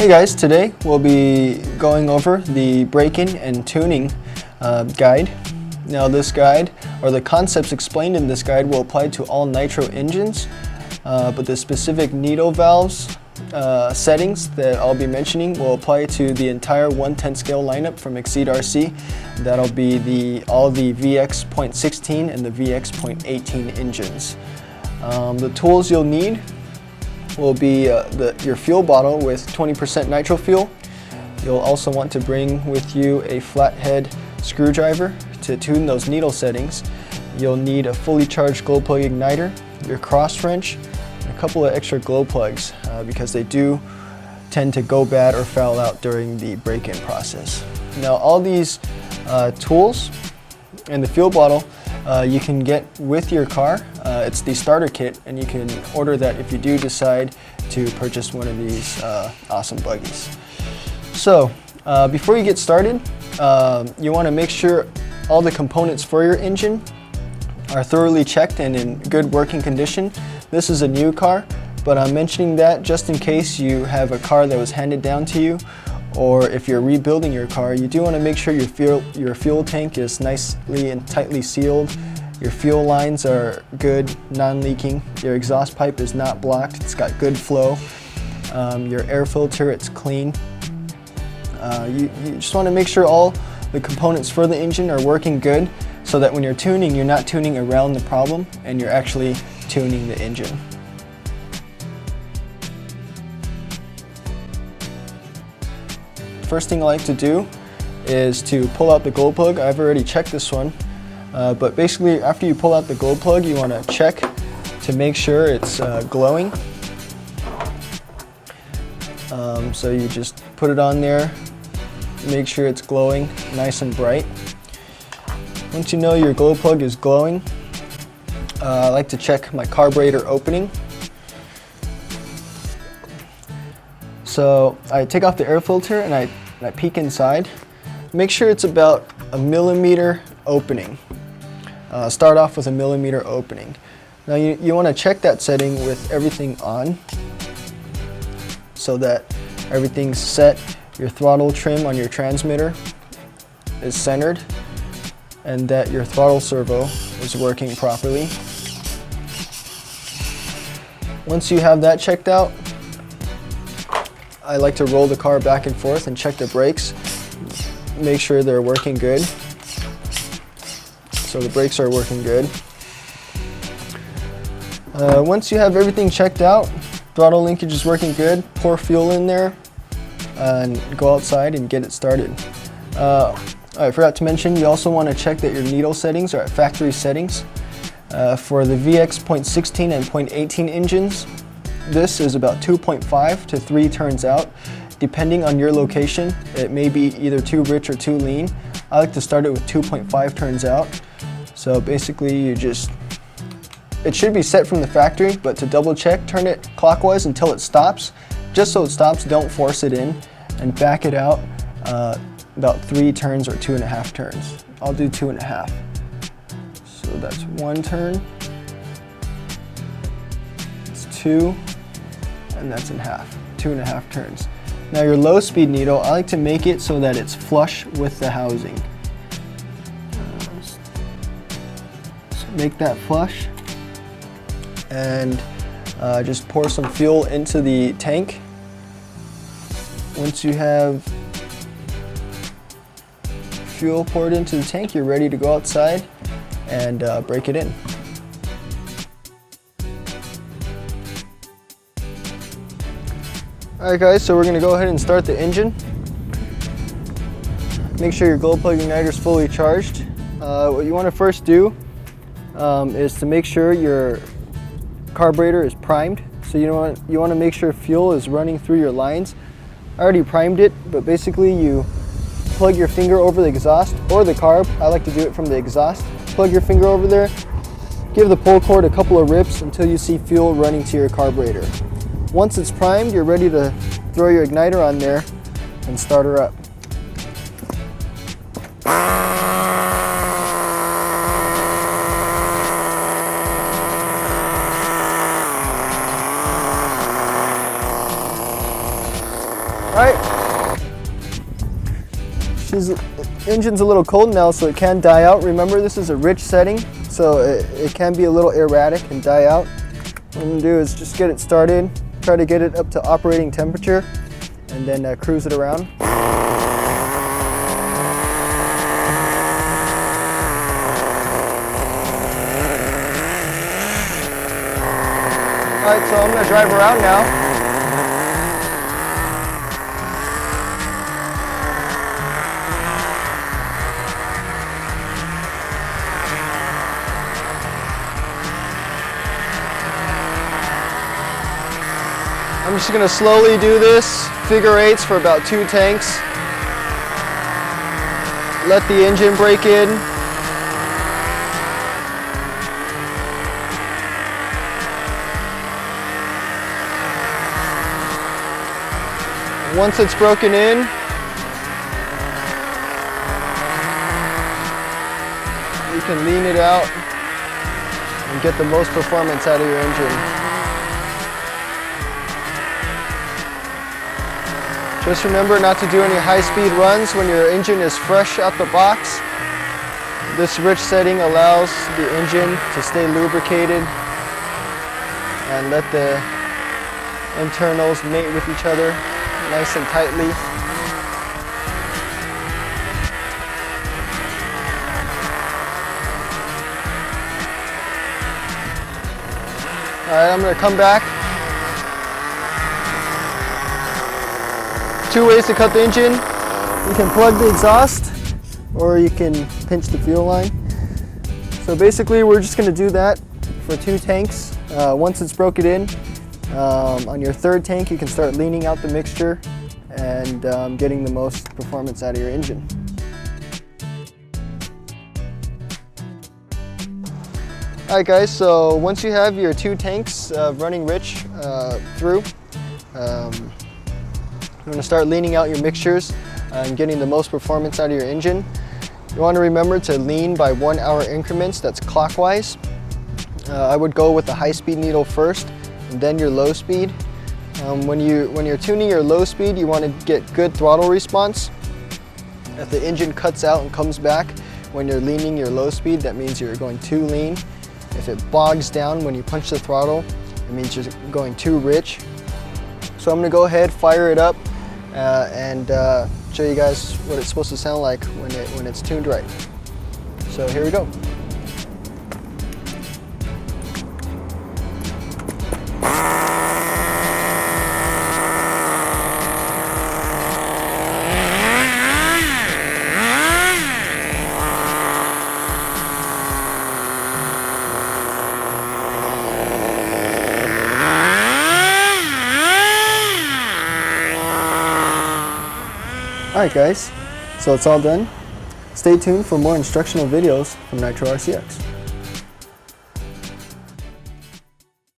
Hey guys, today we'll be going over the break-in and tuning guide. Now this guide, or the concepts explained in this guide, will apply to all Nitro engines, but the specific Nitro valves settings that I'll be mentioning will apply to the entire 1/10 scale lineup from Exceed RC. That'll be all the VX.16 and the VX.18 engines. The tools you'll need will be your fuel bottle with 20% nitro fuel. You'll also want to bring with you a flathead screwdriver to tune those needle settings. You'll need a fully charged glow plug igniter, your cross wrench, and a couple of extra glow plugs because they do tend to go bad or foul out during the break-in process. Now all these tools and the fuel bottle you can get with your car. It's the starter kit, and you can order that if you do decide to purchase one of these awesome buggies. So before you get started, you want to make sure all the components for your engine are thoroughly checked and in good working condition. This is a new car, but I'm mentioning that just in case you have a car that was handed down to you, or if you're rebuilding your car, you do want to make sure your fuel tank is nicely and tightly sealed. Your fuel lines are good, non-leaking. Your exhaust pipe is not blocked. It's got good flow. Your air filter, it's clean. You just want to make sure all the components for the engine are working good, so that when you're tuning, you're not tuning around the problem and you're actually tuning the engine. First thing I like to do is to pull out the glow plug. I've already checked this one, but basically after you pull out the glow plug, you want to check to make sure it's glowing. So you just put it on there, make sure it's glowing nice and bright. Once you know your glow plug is glowing, I like to check my carburetor opening. So I take off the air filter and I peek inside. Make sure it's about a millimeter opening. Start off with a millimeter opening. Now you want to check that setting with everything on, so that everything's set. Your throttle trim on your transmitter is centered, and that your throttle servo is working properly. Once you have that checked out, I like to roll the car back and forth and check the brakes, make sure they're working good. So the brakes are working good. Once you have everything checked out, throttle linkage is working good, pour fuel in there and go outside and get it started. I forgot to mention, you also want to check that your needle settings are at factory settings. For the VX.16 and .18 engines, this is about 2.5 to 3 turns out. Depending on your location, it may be either too rich or too lean. I like to start it with 2.5 turns out. So basically it should be set from the factory, but to double check, turn it clockwise until it stops. Just so it stops, don't force it in, and back it out about 3 turns or 2.5 turns. I'll do 2.5. So that's 1 turn, it's 2, and that's in half, 2.5 turns. Now your low speed needle, I like to make it so that it's flush with the housing. So make that flush, and just pour some fuel into the tank. Once you have fuel poured into the tank, you're ready to go outside and break it in. Alright guys, so we're going to go ahead and start the engine. Make sure your glow plug igniter is fully charged. What you want to first do is to make sure your carburetor is primed. So you want to make sure fuel is running through your lines. I already primed it, but basically you plug your finger over the exhaust or the carb. I like to do it from the exhaust. Plug your finger over there, give the pull cord a couple of rips until you see fuel running to your carburetor. Once it's primed, you're ready to throw your igniter on there and start her up. Engine's a little cold now, so it can die out. Remember, this is a rich setting, so it can be a little erratic and die out. What I'm gonna do is just get it started, try to get it up to operating temperature, and then cruise it around. Alright, so I'm gonna drive around now. I'm just gonna slowly do this, figure eights for about 2 tanks. Let the engine break in. Once it's broken in, you can lean it out and get the most performance out of your engine. Just remember not to do any high-speed runs when your engine is fresh out the box. This rich setting allows the engine to stay lubricated and let the internals mate with each other nice and tightly. Alright, I'm going to come back. 2 ways to cut the engine. You can plug the exhaust or you can pinch the fuel line. So basically we're just going to do that for 2 tanks. Once it's broken in, on your 3rd tank you can start leaning out the mixture and getting the most performance out of your engine. Alright guys, so once you have your 2 tanks running rich through, you're going to start leaning out your mixtures and getting the most performance out of your engine. You want to remember to lean by 1 hour increments, that's clockwise. I would go with the high-speed needle first and then your low speed. When you're tuning your low speed, you want to get good throttle response. If the engine cuts out and comes back when you're leaning your low speed, that means you're going too lean. If it bogs down when you punch the throttle, it means you're going too rich. So I'm going to go ahead, fire it up, and show you guys what it's supposed to sound like when it's tuned right. So here we go. Alright guys, so it's all done. Stay tuned for more instructional videos from Nitrorcx.